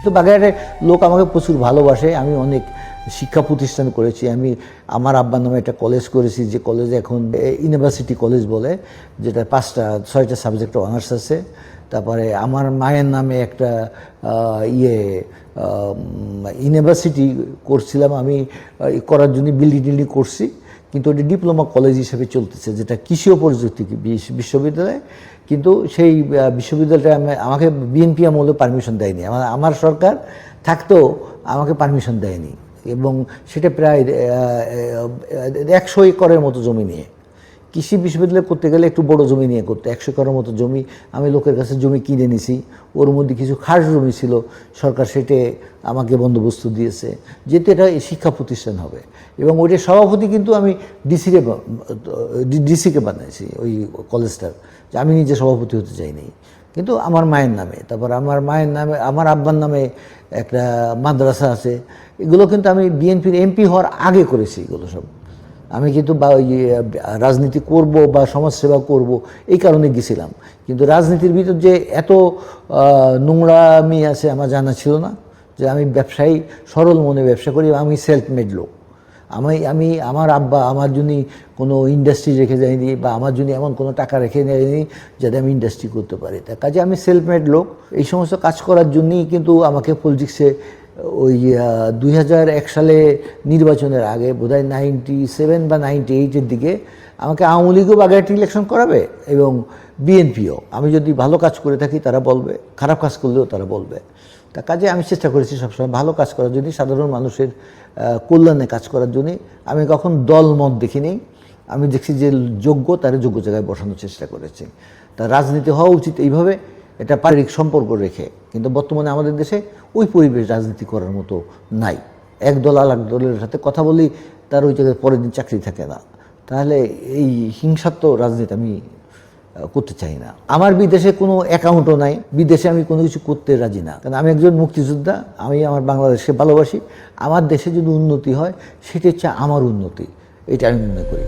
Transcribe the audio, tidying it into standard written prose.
তো বাগেরহাটে লোক আমাকে প্রচুর ভালোবাসে। আমি অনেক শিক্ষা প্রতিষ্ঠান করেছি। আমি আমার আব্বার নামে একটা কলেজ করেছি, যে কলেজে এখন ইউনিভার্সিটি কলেজ বলে, যেটা 5-6টা সাবজেক্ট অনার্স আছে। তারপরে আমার মায়ের নামে একটা ইউনিভার্সিটি করছিলাম আমি, করার জন্য বিল্ডিং করছি, কিন্তু ওটা ডিপ্লোমা কলেজ হিসেবে চলতেছে, যেটা কৃষি ও প্রযুক্তি বিশ্ববিদ্যালয়। কিন্তু সেই বিশ্ববিদ্যালয়টা আমাকে বিএনপি আমলে পারমিশন দেয়নি। আমার সরকার থাকতেও আমাকে পারমিশন দেয়নি, এবং সেটা প্রায় 100 একরের মতো জমি নিয়ে। কৃষি বিশ্ববিদ্যালয় করতে গেলে একটু বড় জমি নিয়ে করতে, 100 একরের মতো জমি আমি লোকের কাছে জমি কিনে নিছি। ওর মধ্যে কিছু খাস জমি ছিল, সরকার সেটে আমাকে বন্দোবস্ত দিয়েছে, যেহেতু এটা শিক্ষা প্রতিষ্ঠান হবে। এবং ওইটার সভাপতি কিন্তু আমি ডিসিকে বানাইছি ওই কলেজটার, যে আমি নিজে সভাপতি হতে চাইনি, কিন্তু আমার মায়ের নামে। তারপর আমার মায়ের নামে, আমার আব্বার নামে একটা মাদ্রাসা আছে। এগুলো কিন্তু আমি বিএনপির এমপি হওয়ার আগে করেছি এগুলো সব। আমি কিন্তু রাজনীতি করব বা সমাজসেবা করব এই কারণে গেছিলাম, কিন্তু রাজনীতির ভিতর যে এত নোংরামি আছে আমার জানা ছিল না। যে আমি ব্যবসায়ী, সরল মনে ব্যবসা করি, আমি সেলফ মেড লোক। আমার আব্বা আমার জন্য কোনো ইন্ডাস্ট্রি রেখে যায়নি, বা আমার জন্য এমন কোনো টাকা রেখে যায়নি যাতে আমি ইন্ডাস্ট্রি করতে পারি। তার কাজে আমি সেলফ মেড লোক। এই সমস্ত কাজ করার জন্যই কিন্তু আমাকে পলিটিক্সে ওই 2001 সালে নির্বাচনের আগে, বোধহয় 97 বা 98-এর দিকে আমাকে আওয়ামী লীগও বাগেরহাট ইলেকশন করাবে, এবং বিএনপিও। আমি যদি ভালো কাজ করে থাকি তারা বলবে, খারাপ কাজ করলেও তারা বলবে। তার কাজে আমি চেষ্টা করেছি সবসময় ভালো কাজ করার জন্য, সাধারণ মানুষের কল্যাণে কাজ করার জন্যে। আমি কখন দল মত দেখিনি, আমি দেখছি যে যোগ্য, তার যোগ্য জায়গায় বসানোর চেষ্টা করেছি। তা রাজনীতি হওয়া উচিত এইভাবে, এটা পারিবারিক সম্পর্ক রেখে। কিন্তু বর্তমানে আমাদের দেশে ওই পরিবেশ রাজনীতি করার মতো নাই। এক দল আর এক দলের সাথে কথা বলি, তার ওই জায়গায় পরের দিন চাকরি থাকে না। তাহলে এই হিংসাত্মক রাজনীতি আমি করতে চাই না। আমার বিদেশে কোনো অ্যাকাউন্টও নাই, বিদেশে আমি কোনো কিছু করতে রাজি না, কারণ আমি একজন মুক্তিযোদ্ধা। আমি আমার বাংলাদেশকে ভালোবাসি। আমার দেশে যদি উন্নতি হয়, সেটা হচ্ছে আমার উন্নতি, এটা আমি মনে করি।